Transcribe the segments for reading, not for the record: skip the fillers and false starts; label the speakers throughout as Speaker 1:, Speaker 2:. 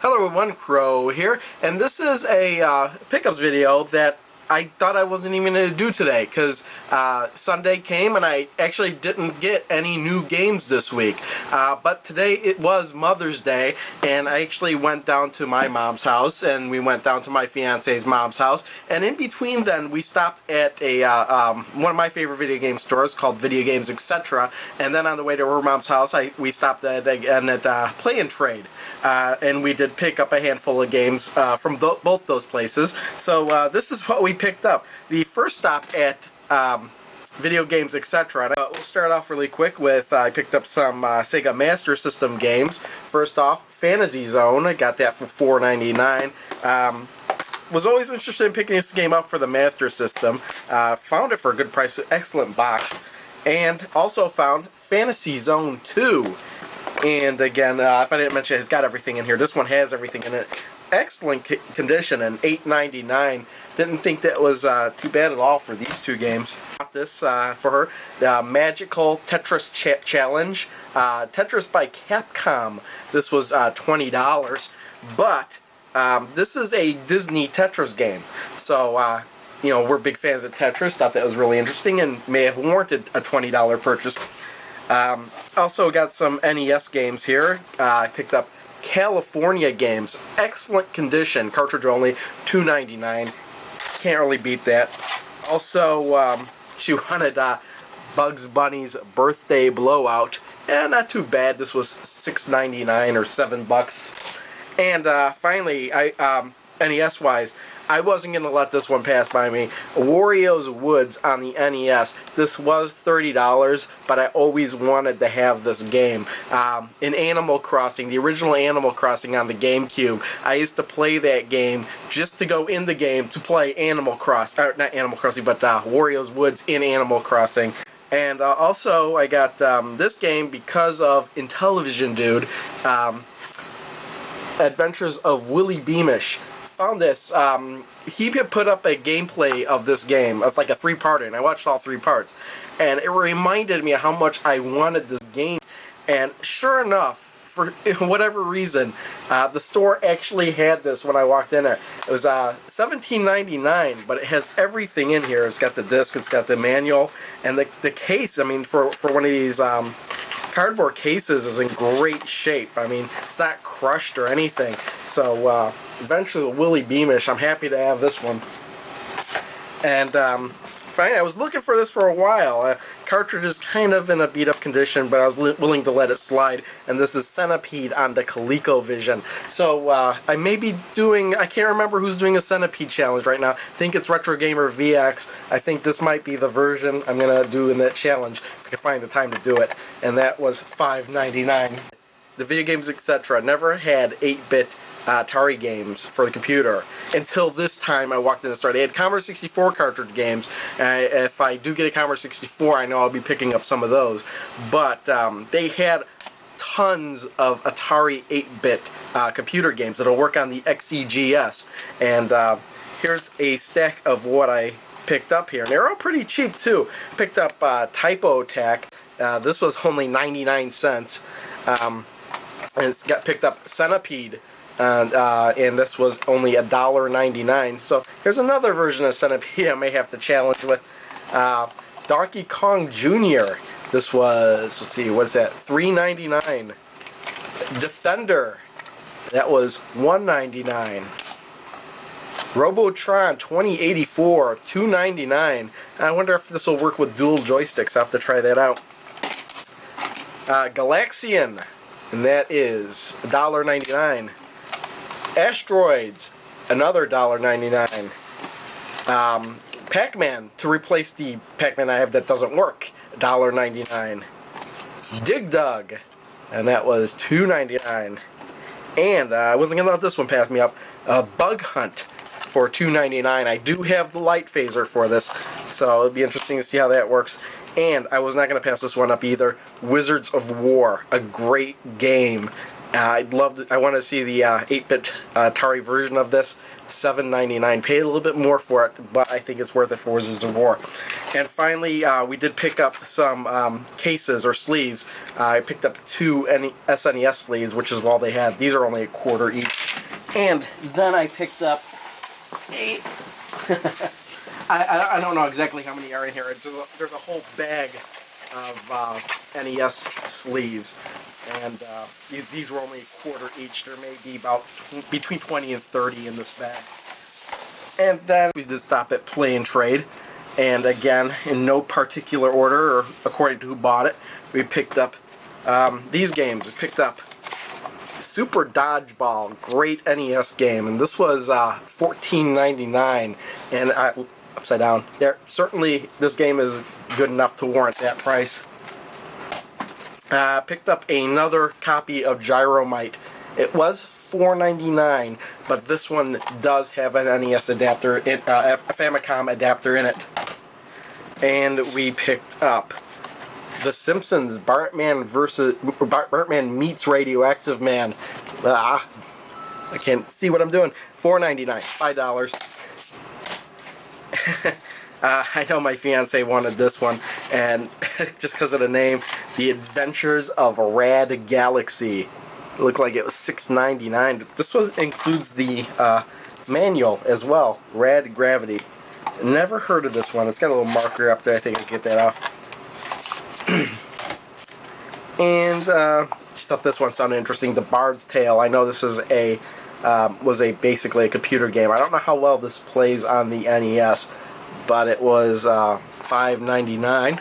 Speaker 1: Hello everyone, Crow here, and this is a pickups video that I thought I wasn't even going to do today because Sunday came and I actually didn't get any new games this week. But today it was Mother's Day, and I actually went down to my mom's house and we went down to my fiance's mom's house. And in between then, we stopped at a one of my favorite video game stores called Video Games, Etc. And then on the way to her mom's house, we stopped at Play and Trade. And we did pick up a handful of games from both those places. So this is what we picked up. The first stop at Video Games, Etc. We'll start off really quick with I picked up some Sega Master System games. First off, Fantasy Zone. I got that for $4.99. Was always interested in picking this game up for the Master System. Found it for a good price, excellent box. And also found Fantasy Zone 2. And again, if I didn't mention, it's got everything in here. This one has everything in it. Excellent condition, and $8.99. Didn't think that was too bad at all for these two games. Got this for her, the Magical Tetris Challenge, Tetris by Capcom. This was $20, but this is a Disney Tetris game. So, you know, we're big fans of Tetris. Thought that was really interesting and may have warranted a $20 purchase. Also got some NES games here. I picked up California Games. Excellent condition. Cartridge only, $2.99. Can't really beat that. Also, she wanted Bugs Bunny's Birthday Blowout. Not too bad. This was $6.99 or $7. And finally, NES-wise, I wasn't going to let this one pass by me. Wario's Woods on the NES. This was $30, but I always wanted to have this game. In Animal Crossing, the original Animal Crossing on the GameCube, I used to play that game just to go in the game to play Animal Crossing. Not Animal Crossing, but Wario's Woods in Animal Crossing. And also, I got this game because of Intellivision Dude, Adventures of Willy Beamish. Found this. He had put up a gameplay of this game, of like a three-parter, and I watched all three parts. And it reminded me of how much I wanted this game. And sure enough, for whatever reason, the store actually had this when I walked in there. It was $17.99, but it has everything in here. It's got the disc, it's got the manual, and the case. I mean, for one of these cardboard cases is in great shape. I mean, it's not crushed or anything. So, Adventures of Willy Beamish, I'm happy to have this one. And, finally, I was looking for this for a while. Cartridge is kind of in a beat-up condition, but I was willing to let it slide. And this is Centipede on the ColecoVision. So, I may be doing, I can't remember who's doing a Centipede challenge right now. I think it's Retro Gamer VX. I think this might be the version I'm going to do in that challenge, if I can find the time to do it. And that was $5.99. The Video Games, Etc. never had 8-bit Atari games for the computer until this time I walked in the store. They had Commodore 64 cartridge games. If I do get a Commodore 64, I know I'll be picking up some of those. But they had tons of Atari 8-bit computer games that'll work on the XEGS. And here's a stack of what I picked up here. And they're all pretty cheap too. Picked up Typo Attack. This was only 99 cents. And it's got picked up Centipede. And this was only $1.99. So here's another version of Centipede I may have to challenge with. Donkey Kong Jr. This was, let's see, what's that? $3.99. Defender. That was $1.99. Robotron 2084, $2.99. I wonder if this will work with dual joysticks. I'll have to try that out. Galaxian, and that is $1.99. Asteroids, another $1.99. Pac-Man, to replace the Pac-Man I have that doesn't work, $1.99. Dig Dug, and that was $2.99. And I wasn't going to let this one pass me up. Bug Hunt for $2.99. I do have the light phaser for this, so it'll be interesting to see how that works. And I was not going to pass this one up either. Wizards of War, a great game. I want to see the 8-bit Atari version of this. $7.99. Paid a little bit more for it, but I think it's worth it for Wizards of War. And finally, we did pick up some cases or sleeves. I picked up 2 SNES sleeves, which is all they had. These are only $1 each. And then I picked up a... I don't know exactly how many are in here. There's a whole bag of NES sleeves. And these were only $1 each. There may be about between 20 and 30 in this bag. And then we did stop at Play and Trade. And again, in no particular order, or according to who bought it, we picked up these games. We picked up Super Dodgeball, great NES game. And this was $14.99. And upside down. There, certainly, this game is good enough to warrant that price. Picked up another copy of Gyromite. It was $4.99, but this one does have an NES adapter, a Famicom adapter in it. And we picked up The Simpsons, Bartman meets Radioactive Man. I can't see what I'm doing. $4.99, $5. I know my fiance wanted this one, and just because of the name, The Adventures of Rad Galaxy. It looked like it was $6.99. This includes the manual as well, Rad Gravity. Never heard of this one. It's got a little marker up there. I think I can get that off. And just thought this one sounded interesting. The Bard's Tale. I know this is basically a computer game. I don't know how well this plays on the NES. But it was $5.99.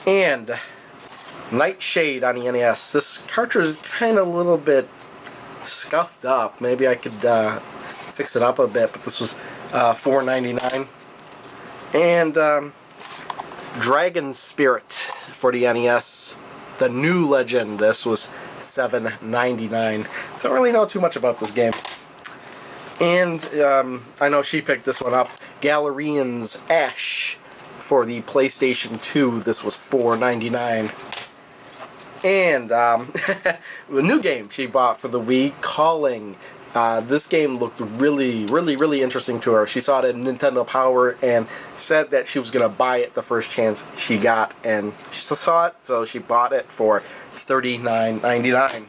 Speaker 1: And Nightshade on the NES. This cartridge is kind of a little bit scuffed up. Maybe I could fix it up a bit, but this was $4.99. And Dragon Spirit for the NES. The New Legend. This was $7.99. Don't really know too much about this game. And I know she picked this one up. Galarian's Ash for the PlayStation 2. This was $4.99. And a new game she bought for the Wii, Calling. This game looked really, really, really interesting to her. She saw it at Nintendo Power and said that she was going to buy it the first chance she got. And she saw it, so she bought it for $39.99.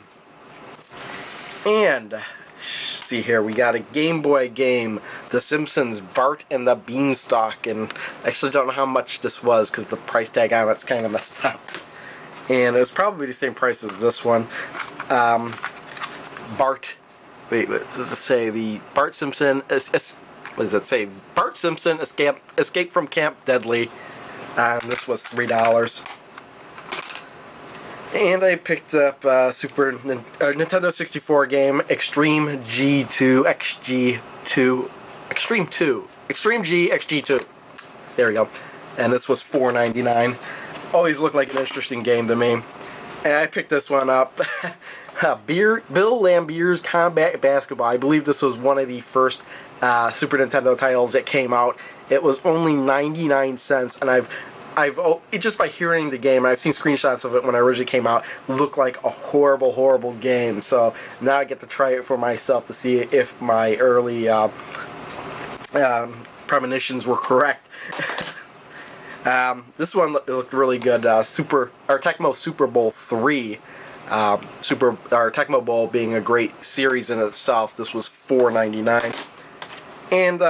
Speaker 1: And... see here, we got a Game Boy game, The Simpsons, Bart and the Beanstalk, and I actually don't know how much this was because the price tag on it's kind of messed up. And it was probably the same price as this one. Bart, wait, what does it say? The Bart Simpson, what does it say? Bart Simpson Escape from Camp Deadly, and this was $3. And I picked up Nintendo 64 game, Extreme G, XG2. There we go. And this was $4.99. Always looked like an interesting game to me. And I picked this one up. Bill Lambier's Combat Basketball. I believe this was one of the first Super Nintendo titles that came out. It was only 99 cents, and I've just by hearing the game, and I've seen screenshots of it when it originally came out, looked like a horrible, horrible game. So now I get to try it for myself to see if my early premonitions were correct. This one looked really good. Tecmo Super Bowl 3. Tecmo Bowl being a great series in itself. This was $4.99. And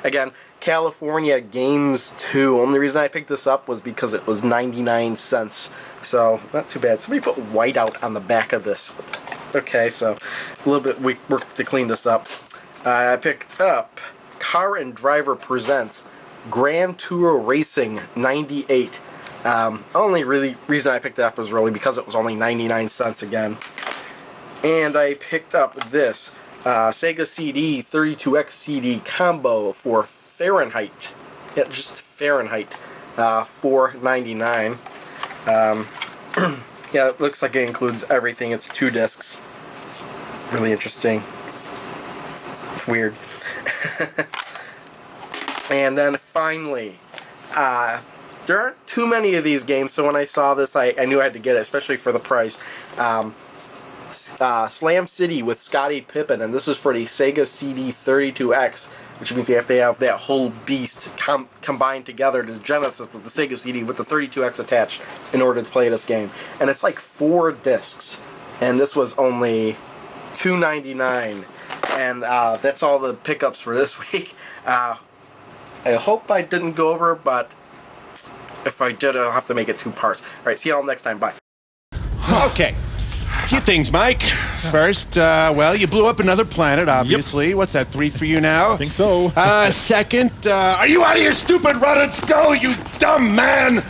Speaker 1: again, California Games 2. Only reason I picked this up was because it was 99 cents. So, not too bad. Somebody put whiteout on the back of this. Okay, so a little bit work to clean this up. I picked up Car and Driver Presents Grand Tour Racing 98. Only really reason I picked it up was really because it was only 99 cents again. And I picked up this Sega CD 32X CD combo for Fahrenheit. Yeah, just Fahrenheit. $4.99. Yeah, it looks like it includes everything. It's 2 discs. Really interesting. Weird. And then finally, there aren't too many of these games, so when I saw this, I knew I had to get it, especially for the price. Slam City with Scottie Pippen, and this is for the Sega CD32X, which means you have to have that whole beast combined together, this Genesis with the Sega CD with the 32X attached in order to play this game. And it's like 4 discs, and this was only $2.99, and that's all the pickups for this week. I hope I didn't go over, but if I did, I'll have to make it 2 parts. All right, see y'all next time. Bye.
Speaker 2: Okay. A few things, Mike. First, well, you blew up another planet, obviously. Yep. What's that, 3 for you now?
Speaker 3: I think so.
Speaker 2: Second, are you out of your stupid run and go, you dumb man?